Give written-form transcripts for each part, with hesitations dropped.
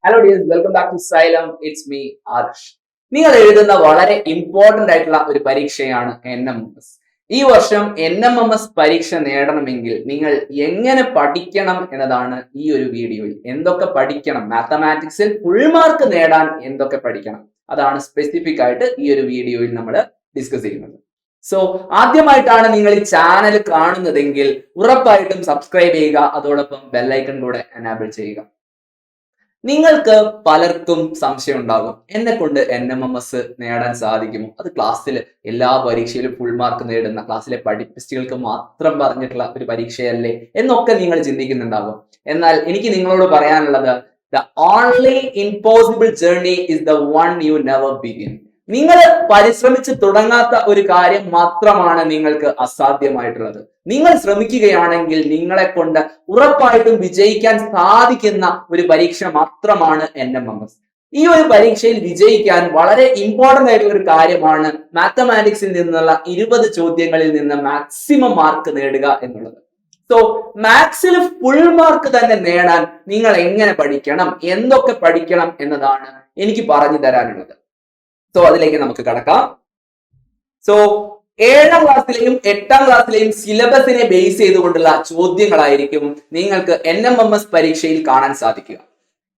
Hello dears, welcome back to Xylem. It's me, Adarsh. നിങ്ങൾ എഴുതുന്ന വളരെ ഇമ്പോർട്ടന്റ് ആയിട്ടുള്ള ഒരു പരീക്ഷയാണ് NMMS. ഈ വർഷം NMMS പരീക്ഷ നേടണമെങ്കിൽ നിങ്ങൾ എങ്ങനെ പഠിക്കണം എന്നതാണ് ഈ ഒരു വീഡിയോയിൽ. എന്തൊക്കെ പഠിക്കണം, മാത്തമാറ്റിക്സിൽ ഫുൾ മാർക്ക് നേടാൻ എന്തൊക്കെ പഠിക്കണം, അതാണ് സ്പെസിഫിക് ആയിട്ട് ഈ ഒരു വീഡിയോയിൽ നമ്മൾ ഡിസ്കസ് ചെയ്യുന്നത്. സോ ആദ്യമായിട്ടാണ് നിങ്ങൾ ഈ ചാനൽ കാണുന്നതെങ്കിൽ ഉറപ്പായിട്ടും സബ്സ്ക്രൈബ് ചെയ്യുക, അതോടൊപ്പം ബെല്ലൈക്കൺ കൂടെ എനാബിൾ ചെയ്യുക. നിങ്ങൾക്ക് പലർക്കും സംശയം ഉണ്ടാകും, എന്നെ കൊണ്ട് NMMS നേടാൻ സാധിക്കുമോ? അത് ക്ലാസ്സിൽ എല്ലാ പരീക്ഷയിലും ഫുൾ മാർക്ക് നേടുന്ന ക്ലാസ്സിലെ പഠിപ്പിസ്റ്റുകൾക്ക് മാത്രം പറഞ്ഞിട്ടുള്ള ഒരു പരീക്ഷയല്ലേ എന്നൊക്കെ നിങ്ങൾ ചിന്തിക്കുന്നുണ്ടാകും. എന്നാൽ എനിക്ക് നിങ്ങളോട് പറയാനുള്ളത്, the only impossible journey is the one you never begin. നിങ്ങൾ പരിശ്രമിച്ച് തുടങ്ങാത്ത ഒരു കാര്യം മാത്രമാണ് നിങ്ങൾക്ക് അസാധ്യമായിട്ടുള്ളത്. നിങ്ങൾ ശ്രമിക്കുകയാണെങ്കിൽ നിങ്ങളെ കൊണ്ട് ഉറപ്പായിട്ടും വിജയിക്കാൻ സാധിക്കുന്ന ഒരു പരീക്ഷ മാത്രമാണ് NMMS. ഈ ഒരു പരീക്ഷയിൽ വിജയിക്കാൻ വളരെ ഇമ്പോർട്ടന്റ് ആയിട്ടുള്ള ഒരു കാര്യമാണ് മാത്തമാറ്റിക്സിൽ നിന്നുള്ള 20 ചോദ്യങ്ങളിൽ നിന്ന് മാക്സിമം മാർക്ക് നേടുക എന്നുള്ളത്. സോ മാത്സിൽ ഫുൾ മാർക്ക് തന്നെ നേടാൻ നിങ്ങൾ എങ്ങനെ പഠിക്കണം, എന്തൊക്കെ പഠിക്കണം എന്നതാണ് എനിക്ക് പറഞ്ഞു തരാനുള്ളത്. സോ അതിലേക്ക് നമുക്ക് കടക്കാം. സോ 7ാം ക്ലാസ്സിലെയും 8ാം ക്ലാസ്സിലെയും സിലബസിനെ ബേസ് ചെയ്തുകൊണ്ടുള്ള ചോദ്യങ്ങളായിരിക്കും നിങ്ങൾക്ക് NMMS പരീക്ഷയിൽ കാണാൻ സാധിക്കുക.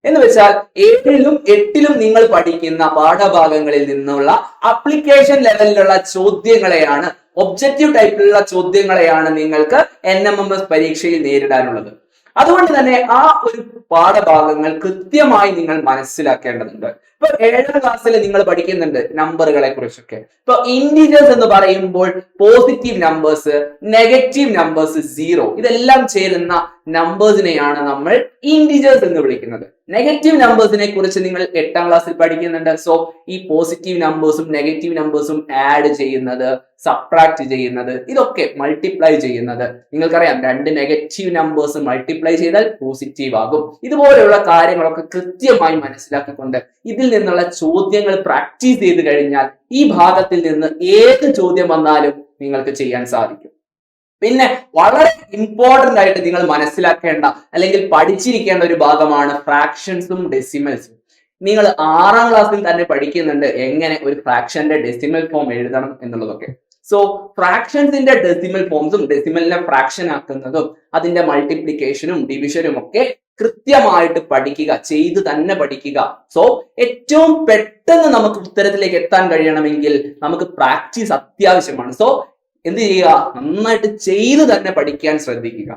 എന്ന് വെച്ചാൽ 7ലും 8ലും നിങ്ങൾ പഠിക്കുന്ന പാഠഭാഗങ്ങളിൽ നിന്നുള്ള അപ്ലിക്കേഷൻ ലെവലിലുള്ള ചോദ്യങ്ങളെയാണ്, ഒബ്ജക്റ്റീവ് ടൈപ്പിലുള്ള ചോദ്യങ്ങളെയാണ് നിങ്ങൾക്ക് NMMS പരീക്ഷയിൽ നേരിടാനുള്ളത്. അതുകൊണ്ട് തന്നെ ആ ഒരു പാഠഭാഗങ്ങൾ കൃത്യമായി നിങ്ങൾ മനസ്സിലാക്കേണ്ടതുണ്ട്. ഇപ്പൊ 7ാം ക്ലാസ്സിൽ നിങ്ങൾ പഠിക്കുന്നുണ്ട് നമ്പറുകളെ കുറിച്ചൊക്കെ. ഇപ്പൊ ഇന്റിജേഴ്സ് എന്ന് പറയുമ്പോൾ പോസിറ്റീവ് നമ്പേഴ്സ്, നെഗറ്റീവ് നമ്പേഴ്സ്, 0 ഇതെല്ലാം ചേരുന്ന നമ്പേഴ്സിനെയാണ് നമ്മൾ ഇന്റിജേഴ്സ് എന്ന് വിളിക്കുന്നത്. നെഗറ്റീവ് നമ്പേഴ്സിനെ കുറിച്ച് നിങ്ങൾ 8ാം ക്ലാസ്സിൽ പഠിക്കുന്നുണ്ട്. സോ ഈ പോസിറ്റീവ് നമ്പേഴ്സും നെഗറ്റീവ് നമ്പേഴ്സും ആഡ് ചെയ്യുന്നത്, സബ്ട്രാക്ട് ചെയ്യുന്നത്, ഇതൊക്കെ മൾട്ടിപ്ലൈ ചെയ്യുന്നത്, നിങ്ങൾക്കറിയാം 2 നെഗറ്റീവ് നമ്പേഴ്സ് മൾട്ടിപ്ലൈ ചെയ്താൽ പോസിറ്റീവ് ആകും. ഇതുപോലെയുള്ള കാര്യങ്ങളൊക്കെ കൃത്യമായി മനസ്സിലാക്കിക്കൊണ്ട് ഇതിൽ നിന്നുള്ള ചോദ്യങ്ങൾ പ്രാക്ടീസ് ചെയ്ത് കഴിഞ്ഞാൽ ഈ ഭാഗത്തിൽ നിന്ന് ഏത് ചോദ്യം വന്നാലും നിങ്ങൾക്ക് ചെയ്യാൻ സാധിക്കും. പിന്നെ വളരെ ഇമ്പോർട്ടന്റ് ആയിട്ട് നിങ്ങൾ മനസ്സിലാക്കേണ്ട അല്ലെങ്കിൽ പഠിച്ചിരിക്കേണ്ട ഒരു ഭാഗമാണ് ഫ്രാക്ഷൻസും ഡെസിമൽസും. നിങ്ങൾ 6ാം ക്ലാസ്സിൽ തന്നെ പഠിക്കുന്നുണ്ട് എങ്ങനെ ഒരു ഫ്രാക്ഷന്റെ ഡെസിമൽ ഫോം എഴുതണം എന്നുള്ളതൊക്കെ. സോ ഫ്രാക്ഷൻസിന്റെ ഡെസിമൽ ഫോംസും ഡെസിമലിനെ ഫ്രാക്ഷൻ ആക്കുന്നതും അതിന്റെ മൾട്ടിപ്ലിക്കേഷനും ഡിവിഷനും ഒക്കെ കൃത്യമായിട്ട് പഠിക്കുക, ചെയ്ത് തന്നെ പഠിക്കുക. സോ ഏറ്റവും പെട്ടെന്ന് നമുക്ക് ഉത്തരത്തിലേക്ക് എത്താൻ കഴിയണമെങ്കിൽ നമുക്ക് പ്രാക്ടീസ് അത്യാവശ്യമാണ്. സോ എന്ത് ചെയ്യുക, നന്നായിട്ട് ചെയ്ത് തന്നെ പഠിക്കാൻ ശ്രദ്ധിക്കുക.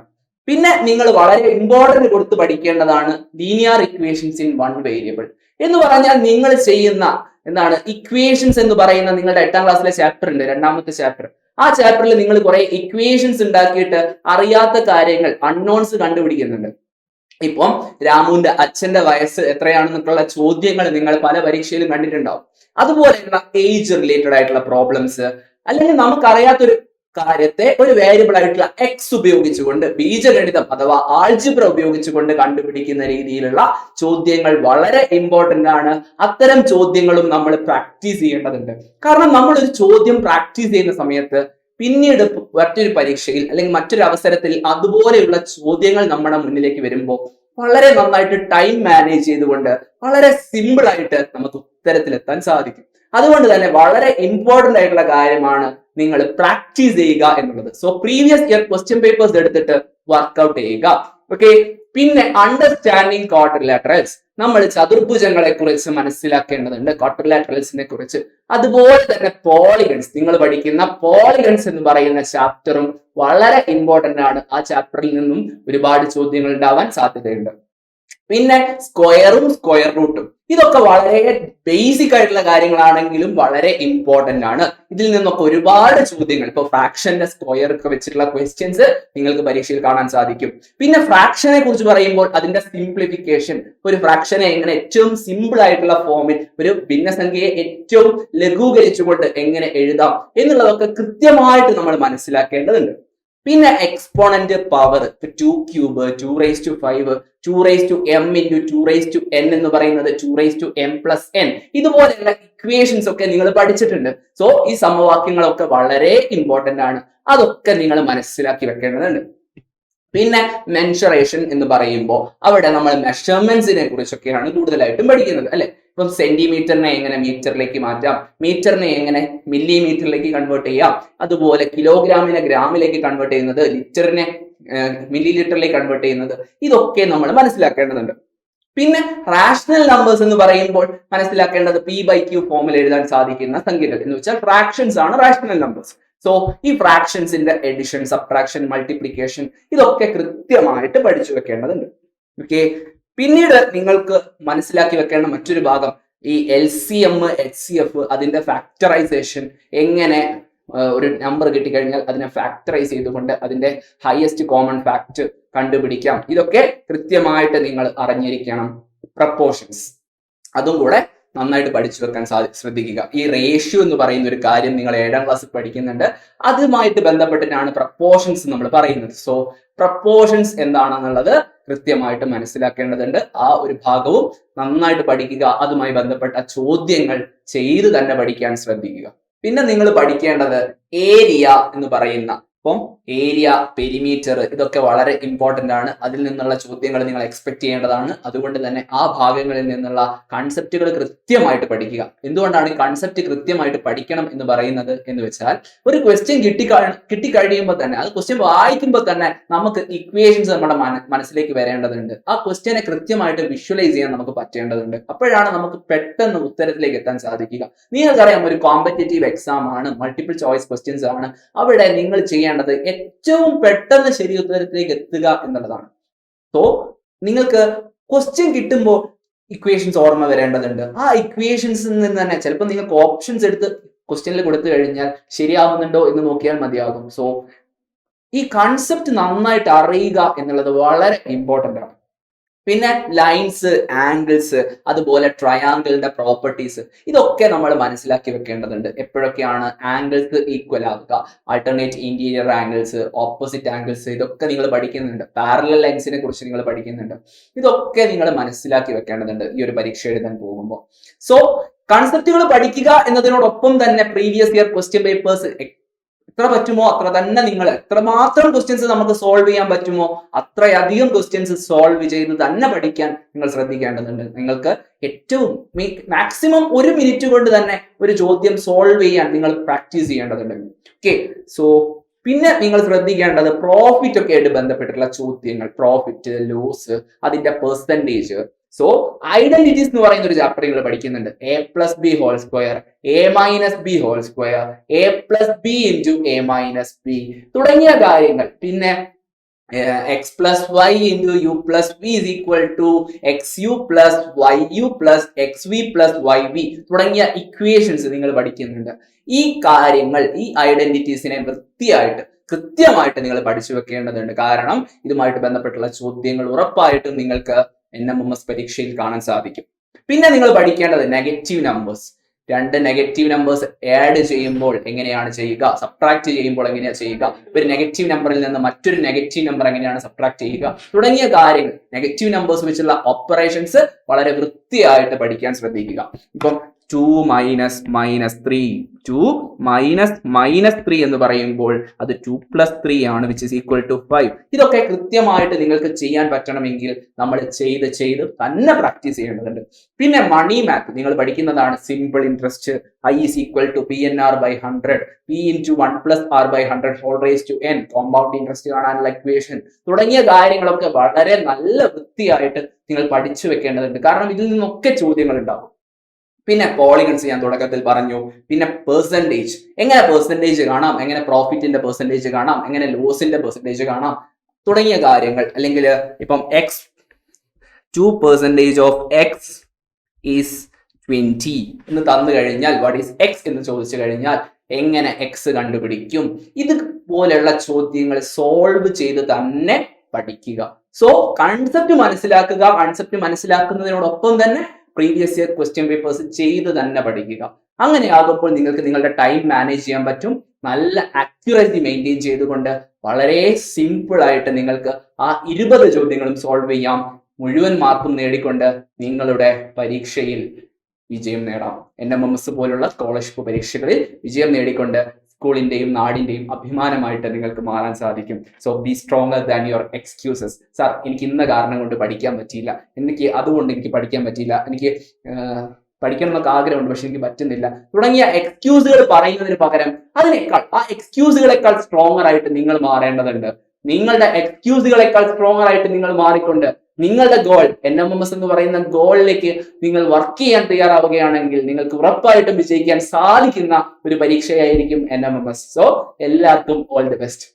പിന്നെ നിങ്ങൾ വളരെ ഇമ്പോർട്ടന്റ് കൊടുത്ത് പഠിക്കേണ്ടതാണ് linear equations in one variable എന്ന് പറഞ്ഞാൽ നിങ്ങൾ ചെയ്യുന്ന എന്താണ് ഇക്വേഷൻസ് എന്ന് പറയുന്ന നിങ്ങളുടെ 8ാം ക്ലാസ്സിലെ ചാപ്റ്റർ ഉണ്ട്, 2ാമത്തെ ചാപ്റ്റർ. ആ ചാപ്റ്ററിൽ നിങ്ങൾ കുറെ ഇക്വേഷൻസ് ഉണ്ടാക്കിയിട്ട് അറിയാത്ത കാര്യങ്ങൾ, അൺനോൺസ് കണ്ടുപിടിക്കുന്നുണ്ട്. ഇപ്പം രാമുവിന്റെ അച്ഛന്റെ വയസ്സ് എത്രയാണെന്നൊക്കെയുള്ള ചോദ്യങ്ങൾ നിങ്ങൾ പല പരീക്ഷയിലും കണ്ടിട്ടുണ്ടാവും. അതുപോലെയുള്ള ഏജ് റിലേറ്റഡ് ആയിട്ടുള്ള പ്രോബ്ലംസ്, അല്ലെങ്കിൽ നമുക്കറിയാത്തൊരു കാര്യത്തെ ഒരു വേരിയബിൾ ആയിട്ടുള്ള എക്സ് ഉപയോഗിച്ചുകൊണ്ട്, ബീജഗണിതം അഥവാ ആൾജിബ്ര ഉപയോഗിച്ചുകൊണ്ട് കണ്ടുപിടിക്കുന്ന രീതിയിലുള്ള ചോദ്യങ്ങൾ വളരെ ഇമ്പോർട്ടന്റ് ആണ്. അത്തരം ചോദ്യങ്ങളും നമ്മൾ പ്രാക്ടീസ് ചെയ്യേണ്ടതുണ്ട്. കാരണം നമ്മൾ ഒരു ചോദ്യം പ്രാക്ടീസ് ചെയ്യുന്ന സമയത്ത് പിന്നീട് മറ്റൊരു പരീക്ഷയിൽ അല്ലെങ്കിൽ മറ്റൊരു അവസരത്തിൽ അതുപോലെയുള്ള ചോദ്യങ്ങൾ നമ്മുടെ മുന്നിലേക്ക് വരുമ്പോൾ വളരെ നന്നായിട്ട് ടൈം മാനേജ് ചെയ്തുകൊണ്ട് വളരെ സിമ്പിൾ ആയിട്ട് നമുക്ക് ഉത്തരത്തിലെത്താൻ സാധിക്കും. അതുകൊണ്ട് തന്നെ വളരെ ഇമ്പോർട്ടന്റ് ആയിട്ടുള്ള കാര്യമാണ് നിങ്ങൾ പ്രാക്ടീസ് ചെയ്യുക എന്നുള്ളത്. So previous year question papers എടുത്തിട്ട് വർക്ക്ഔട്ട് ചെയ്യുക. ഓക്കെ. പിന്നെ അണ്ടർസ്റ്റാൻഡിങ് ക്വാഡ്രിലാറ്ററൽസ്, നമ്മൾ ചതുർഭുജങ്ങളെ കുറിച്ച് മനസ്സിലാക്കേണ്ടതുണ്ട്, ക്വാഡ്രിലാറ്ററൽസിനെ കുറിച്ച്. അതുപോലെ തന്നെ പോളിഗൺസ്, നിങ്ങൾ പഠിക്കുന്ന പോളിഗൺസ് എന്ന് പറയുന്ന ചാപ്റ്ററും വളരെ ഇമ്പോർട്ടന്റ് ആണ്. ആ ചാപ്റ്ററിൽ നിന്നും ഒരുപാട് ചോദ്യങ്ങൾ ഉണ്ടാവാൻ സാധ്യതയുണ്ട്. പിന്നെ സ്ക്വയറും സ്ക്വയർ റൂട്ടും, ഇതൊക്കെ വളരെ ബേസിക് ആയിട്ടുള്ള കാര്യങ്ങളാണെങ്കിലും വളരെ ഇമ്പോർട്ടന്റ് ആണ്. ഇതിൽ നിന്നൊക്കെ ഒരുപാട് ചോദ്യങ്ങൾ, ഇപ്പൊ ഫ്രാക്ഷന്റെ സ്ക്വയർ ഒക്കെ വെച്ചിട്ടുള്ള ക്വസ്റ്റ്യൻസ് നിങ്ങൾക്ക് പരീക്ഷയിൽ കാണാൻ സാധിക്കും. പിന്നെ ഫ്രാക്ഷനെ കുറിച്ച് പറയുമ്പോൾ അതിന്റെ സിംപ്ലിഫിക്കേഷൻ, ഒരു ഫ്രാക്ഷനെ എങ്ങനെ ഏറ്റവും സിമ്പിൾ ആയിട്ടുള്ള ഫോമിൽ, ഒരു ഭിന്നസംഖ്യയെ ഏറ്റവും ലഘൂകരിച്ചുകൊണ്ട് എങ്ങനെ എഴുതാം എന്നുള്ളതൊക്കെ കൃത്യമായിട്ട് നമ്മൾ മനസ്സിലാക്കേണ്ടതുണ്ട്. പിന്നെ exponent power, 2 cube, 2⁵5, 2m into 2n എന്ന് പറയുന്നത് 2m+n, ഇതുപോലെയുള്ള ഇക്വേഷൻസ് ഒക്കെ നിങ്ങൾ പഠിച്ചിട്ടുണ്ട്. സോ ഈ സമവാക്യങ്ങളൊക്കെ വളരെ ഇമ്പോർട്ടന്റ് ആണ്. അതൊക്കെ നിങ്ങൾ മനസ്സിലാക്കി വെക്കേണ്ടതുണ്ട്. പിന്നെ മെൻഷറേഷൻ എന്ന് പറയുമ്പോൾ അവിടെ നമ്മൾ മെഷർമെന്റ്സിനെ കുറിച്ചൊക്കെയാണ് കൂടുതലായിട്ടും പഠിക്കുന്നത് അല്ലെ. ഇപ്പം സെന്റിമീറ്ററിനെ എങ്ങനെ മീറ്ററിലേക്ക് മാറ്റാം, മീറ്ററിനെ എങ്ങനെ മില്ലിമീറ്ററിലേക്ക് കൺവേർട്ട് ചെയ്യാം, അതുപോലെ കിലോഗ്രാമിനെ ഗ്രാമിലേക്ക് കൺവേർട്ട് ചെയ്യുന്നത്, ലിറ്ററിനെ മില്ലി ലിറ്ററിലേക്ക് കൺവേർട്ട് ചെയ്യുന്നത്, ഇതൊക്കെ നമ്മൾ മനസ്സിലാക്കേണ്ടതുണ്ട്. പിന്നെ റാഷണൽ നമ്പേഴ്സ് എന്ന് പറയുമ്പോൾ മനസ്സിലാക്കേണ്ടത് P/Q ഫോമിൽ എഴുതാൻ സാധിക്കുന്ന സംഖ്യകൾ എന്ന് വെച്ചാൽ ഫ്രാക്ഷൻസ് ആണ് റാഷണൽ നമ്പേഴ്സ്. സോ ഈ ഫ്രാക്ഷൻസിന്റെ എഡിഷൻ, സബ്ട്രാക്ഷൻ, മൾട്ടിപ്ലിക്കേഷൻ ഇതൊക്കെ കൃത്യമായിട്ട് പഠിച്ചു വെക്കേണ്ടതുണ്ട്. ഓക്കെ, പിന്നീട് നിങ്ങൾക്ക് മനസ്സിലാക്കി വെക്കേണ്ട മറ്റൊരു ഭാഗം ഈ LCM, HCF അതിന്റെ ഫാക്ടറൈസേഷൻ, എങ്ങനെ ഒരു നമ്പർ കിട്ടിക്കഴിഞ്ഞാൽ അതിനെ ഫാക്ടറൈസ് ചെയ്തുകൊണ്ട് അതിന്റെ ഹയസ്റ്റ് കോമൺ ഫാക്ട് കണ്ടുപിടിക്കാം. ഇതൊക്കെ കൃത്യമായിട്ട് നിങ്ങൾ അറിഞ്ഞിരിക്കണം. പ്രപ്പോർഷൻസ് അതും കൂടെ നന്നായിട്ട് പഠിച്ചു വെക്കാൻ ശ്രദ്ധിക്കുക. ഈ റേഷ്യോ എന്ന് പറയുന്ന ഒരു കാര്യം നിങ്ങൾ 7ാം ക്ലാസ്സിൽ പഠിക്കുന്നുണ്ട്. അതുമായിട്ട് ബന്ധപ്പെട്ടിട്ടാണ് പ്രപ്പോർഷൻസ് നമ്മൾ പറയുന്നത്. സോ പ്രപ്പോർഷൻസ് എന്താണെന്നുള്ളത് കൃത്യമായിട്ട് മനസ്സിലാക്കേണ്ടതുണ്ട്. ആ ഒരു ഭാഗവും നന്നായിട്ട് പഠിക്കുക. അതുമായി ബന്ധപ്പെട്ട ചോദ്യങ്ങൾ ചെയ്ത് തന്നെ പഠിക്കാൻ ശ്രദ്ധിക്കുക. പിന്നെ നിങ്ങൾ പഠിക്കേണ്ടത് ഏരിയ എന്ന് പറയുന്ന, അപ്പം ഏരിയ, പെരിമീറ്റർ ഇതൊക്കെ വളരെ ഇമ്പോർട്ടന്റ് ആണ്. അതിൽ നിന്നുള്ള ചോദ്യങ്ങൾ നിങ്ങൾ എക്സ്പെക്ട് ചെയ്യേണ്ടതാണ്. അതുകൊണ്ട് തന്നെ ആ ഭാഗങ്ങളിൽ നിന്നുള്ള കൺസെപ്റ്റുകൾ കൃത്യമായിട്ട് പഠിക്കുക. എന്തുകൊണ്ടാണ് ഈ കൺസെപ്റ്റ് കൃത്യമായിട്ട് പഠിക്കണം എന്ന് പറയുന്നത് എന്ന് വെച്ചാൽ, ഒരു ക്വസ്റ്റ്യൻ കിട്ടിക്കഴിയുമ്പോൾ തന്നെ, അത് ക്വസ്റ്റ്യൻ വായിക്കുമ്പോൾ തന്നെ നമുക്ക് ഇക്വേഷൻസ് നമ്മുടെ മനസ്സിലേക്ക് വരേണ്ടതുണ്ട്. ആ ക്വസ്റ്റ്യനെ കൃത്യമായിട്ട് വിഷ്വലൈസ് ചെയ്യാൻ നമുക്ക് പറ്റേണ്ടതുണ്ട്. അപ്പോഴാണ് നമുക്ക് പെട്ടെന്ന് ഉത്തരത്തിലേക്ക് എത്താൻ സാധിക്കുക. നിങ്ങൾക്കറിയാം, ഒരു കോമ്പറ്റേറ്റീവ് എക്സാം ആണ്, മൾട്ടിപ്പിൾ ചോയ്സ് ക്വസ്റ്റ്യൻസ് ആണ്. അവിടെ നിങ്ങൾ ചെയ്യേണ്ടത് ഏറ്റവും പെട്ടെന്ന് ശരി ഉത്തരത്തിലേക്ക് എത്തുക എന്നുള്ളതാണ്. സോ നിങ്ങൾക്ക് ക്വസ്റ്റ്യൻ കിട്ടുമ്പോൾ ഇക്വേഷൻസ് ഓർമ്മ വരേണ്ടതുണ്ട്. ആ ഇക്വേഷൻസിൽ നിന്ന് തന്നെ ചിലപ്പോൾ നിങ്ങൾക്ക് ഓപ്ഷൻസ് എടുത്ത് ക്വസ്റ്റ്യനിൽ കൊടുത്തു കഴിഞ്ഞാൽ ശരിയാവുന്നുണ്ടോ എന്ന് നോക്കിയാൽ മതിയാകും. സോ ഈ കൺസെപ്റ്റ് നന്നായിട്ട് അറിയുക എന്നുള്ളത് വളരെ ഇമ്പോർട്ടന്റ് ആണ്. പിന്നെ ലൈൻസ്, ആംഗിൾസ്, അതുപോലെ ട്രയാങ്കിളിന്റെ പ്രോപ്പർട്ടീസ് ഇതൊക്കെ നമ്മൾ മനസ്സിലാക്കി വെക്കേണ്ടതുണ്ട്. എപ്പോഴൊക്കെയാണ് ആംഗിൾസ് ഈക്വൽ ആവുക, alternate interior angles, opposite angles, ഇതൊക്കെ നിങ്ങൾ പഠിക്കുന്നുണ്ട്. പാരലൽ ലൈൻസിനെ കുറിച്ച് നിങ്ങൾ പഠിക്കുന്നുണ്ട്. ഇതൊക്കെ നിങ്ങൾ മനസ്സിലാക്കി വെക്കേണ്ടതുണ്ട് ഈ ഒരു പരീക്ഷ എഴുതാൻ പോകുമ്പോൾ. സോ കൺസെപ്റ്റുകൾ പഠിക്കുക എന്നതിനോടൊപ്പം തന്നെ പ്രീവിയസ് ഇയർ ക്വസ്റ്റ്യൻ പേപ്പേഴ്സ് എത്ര പറ്റുമോ അത്ര തന്നെ നിങ്ങൾ എത്രമാത്രം ക്വസ്റ്റ്യൻസ് നമുക്ക് സോൾവ് ചെയ്യാൻ പറ്റുമോ അത്രയധികം ക്വസ്റ്റ്യൻസ് സോൾവ് ചെയ്ത് തന്നെ പഠിക്കാൻ നിങ്ങൾ ശ്രദ്ധിക്കേണ്ടതുണ്ട്. നിങ്ങൾക്ക് ഏറ്റവും മാക്സിമം 1 മിനിറ്റ് കൊണ്ട് തന്നെ ഒരു ചോദ്യം സോൾവ് ചെയ്യാൻ നിങ്ങൾ പ്രാക്ടീസ് ചെയ്യേണ്ടതുണ്ട്. ഓക്കെ, സോ പിന്നെ നിങ്ങൾ ശ്രദ്ധിക്കേണ്ടത് പ്രോഫിറ്റ് ഒക്കെ ആയിട്ട് ബന്ധപ്പെട്ടിട്ടുള്ള ചോദ്യങ്ങൾ, പ്രോഫിറ്റ്, ലോസ്, അതിന്റെ പെർസെന്റേജ്. സോ ഐഡന്റിറ്റീസ് എന്ന് പറയുന്ന ഒരു ചാപ്റ്റർ നിങ്ങൾ പഠിക്കുന്നുണ്ട്. A+B² A-B² A+B തുടങ്ങിയ കാര്യങ്ങൾ. പിന്നെ x+y × u+v = xu+yu+xv+yv തുടങ്ങിയ ഇക്വേഷൻസ് നിങ്ങൾ പഠിക്കുന്നുണ്ട്. ഈ കാര്യങ്ങൾ, ഈ ഐഡന്റിറ്റീസിനെ വൃത്തിയായിട്ട് കൃത്യമായിട്ട് നിങ്ങൾ പഠിച്ചു വെക്കേണ്ടതുണ്ട്. കാരണം ഇതുമായിട്ട് ബന്ധപ്പെട്ടുള്ള ചോദ്യങ്ങൾ ഉറപ്പായിട്ടും നിങ്ങൾക്ക് NMMS പരീക്ഷയിൽ കാണാൻ സാധിക്കും. പിന്നെ നിങ്ങൾ പഠിക്കേണ്ടത് negative numbers. 2 negative numbers add ചെയ്യുമ്പോൾ എങ്ങനെയാണ് ചെയ്യുക, സബ്ട്രാക്ട് ചെയ്യുമ്പോൾ എങ്ങനെയാണ് ചെയ്യുക, ഒരു നെഗറ്റീവ് നമ്പറിൽ നിന്ന് മറ്റൊരു നെഗറ്റീവ് നമ്പർ എങ്ങനെയാണ് സബ്ട്രാക്ട് ചെയ്യുക തുടങ്ങിയ കാര്യങ്ങൾ, നെഗറ്റീവ് നമ്പേഴ്സ് വെച്ചുള്ള ഓപ്പറേഷൻസ് വളരെ വൃത്തിയായിട്ട് പഠിക്കാൻ ശ്രദ്ധിക്കുക. ഇപ്പം 2 - 3 എന്ന് പറയുമ്പോൾ അത് 2 + 3 ആണ്, which is equal to 5. ഇതൊക്കെ കൃത്യമായിട്ട് നിങ്ങൾക്ക് ചെയ്യാൻ പറ്റണമെങ്കിൽ നമ്മൾ ചെയ്ത് തന്നെ പ്രാക്ടീസ് ചെയ്യേണ്ടതുണ്ട്. പിന്നെ മണി മാത്ത് നിങ്ങൾ പഠിക്കുന്നതാണ്. Simple interest, I is equal to PNR/100, P × 1 + R/100 whole raised to n, compound interest കാണാനുള്ള ഇക്വേഷൻ തുടങ്ങിയ കാര്യങ്ങളൊക്കെ വളരെ നല്ല വൃത്തിയായിട്ട് നിങ്ങൾ പഠിച്ചു വെക്കേണ്ടതുണ്ട്. കാരണം ഇതിൽ നിന്നൊക്കെ ചോദ്യങ്ങൾ ഉണ്ടാകും. പിന്നെ പോളിഗൺസ് ഞാൻ തുടക്കത്തിൽ പറഞ്ഞു. പിന്നെ പെർസെൻറ്റേജ്, എങ്ങനെ പെർസെൻറ്റേജ് കാണാം, എങ്ങനെ പ്രോഫിറ്റിന്റെ പെർസെൻറ്റേജ് കാണാം, എങ്ങനെ ലോസിന്റെ പെർസെൻറ്റേജ് കാണാം തുടങ്ങിയ കാര്യങ്ങൾ. അല്ലെങ്കിൽ ഇപ്പം 2% of x is 20 എന്ന് തന്നു കഴിഞ്ഞാൽ വാട്ട് ഈസ് എക്സ് എന്ന് ചോദിച്ചു കഴിഞ്ഞാൽ എങ്ങനെ എക്സ് കണ്ടുപിടിക്കും, ഇതുപോലെയുള്ള ചോദ്യങ്ങൾ സോൾവ് ചെയ്ത് തന്നെ പഠിക്കുക. സോ കൺസെപ്റ്റ് മനസ്സിലാക്കുക. കൺസെപ്റ്റ് മനസ്സിലാക്കുന്നതിനോടൊപ്പം തന്നെ പ്രീവിയസ് ഇയർ ക്വസ്റ്റ്യൻ പേപ്പേഴ്സ് ചെയ്ത് തന്നെ പഠിക്കുക. അങ്ങനെയാകുമ്പോൾ നിങ്ങൾക്ക് നിങ്ങളുടെ ടൈം മാനേജ് ചെയ്യാൻ പറ്റും. നല്ല ആക്യുറസി മെയിൻറ്റെയിൻ ചെയ്തുകൊണ്ട് വളരെ സിമ്പിൾ ആയിട്ട് നിങ്ങൾക്ക് ആ 20 ചോദ്യങ്ങളും സോൾവ് ചെയ്യാം. മുഴുവൻ മാർക്കും നേടിക്കൊണ്ട് നിങ്ങളുടെ പരീക്ഷയിൽ വിജയം നേടാം. NMMS പോലുള്ള സ്കോളർഷിപ്പ് പരീക്ഷകളിൽ വിജയം നേടിക്കൊണ്ട് സ്കൂളിന്റെയും നാടിന്റെയും അഭിമാനമായിട്ട് നിങ്ങൾക്ക് മാറാൻ സാധിക്കും. So B stronger than your excuses. Sir എനിക്ക് ഇന്ന കാരണം കൊണ്ട് പഠിക്കാൻ പറ്റിയില്ല, എനിക്ക് അതുകൊണ്ട് എനിക്ക് പഠിക്കാൻ പറ്റിയില്ല, എനിക്ക് പഠിക്കണം എന്നൊക്കെ ആഗ്രഹമുണ്ട് പക്ഷെ എനിക്ക് പറ്റുന്നില്ല തുടങ്ങിയ എക്സ്ക്യൂസുകൾ പറയുന്നതിന് പകരം ആ എക്സ്ക്യൂസുകളെക്കാൾ സ്ട്രോങ്ങർ ആയിട്ട് നിങ്ങൾ മാറേണ്ടതുണ്ട്. നിങ്ങളുടെ എക്സ്ക്യൂസുകളെക്കാൾ സ്ട്രോങ്ങർ ആയിട്ട് നിങ്ങൾ മാറിക്കൊണ്ട് നിങ്ങളുടെ ഗോൾ NMMS എന്ന് പറയുന്ന ഗോളിലേക്ക് നിങ്ങൾ വർക്ക് ചെയ്യാൻ തയ്യാറാവുകയാണെങ്കിൽ നിങ്ങൾക്ക് ഉറപ്പായിട്ടും വിജയിക്കാൻ സാധിക്കുന്ന ഒരു പരീക്ഷയായിരിക്കും NMMS. സോ എല്ലാവർക്കും ഓൾ ദി ബെസ്റ്റ്.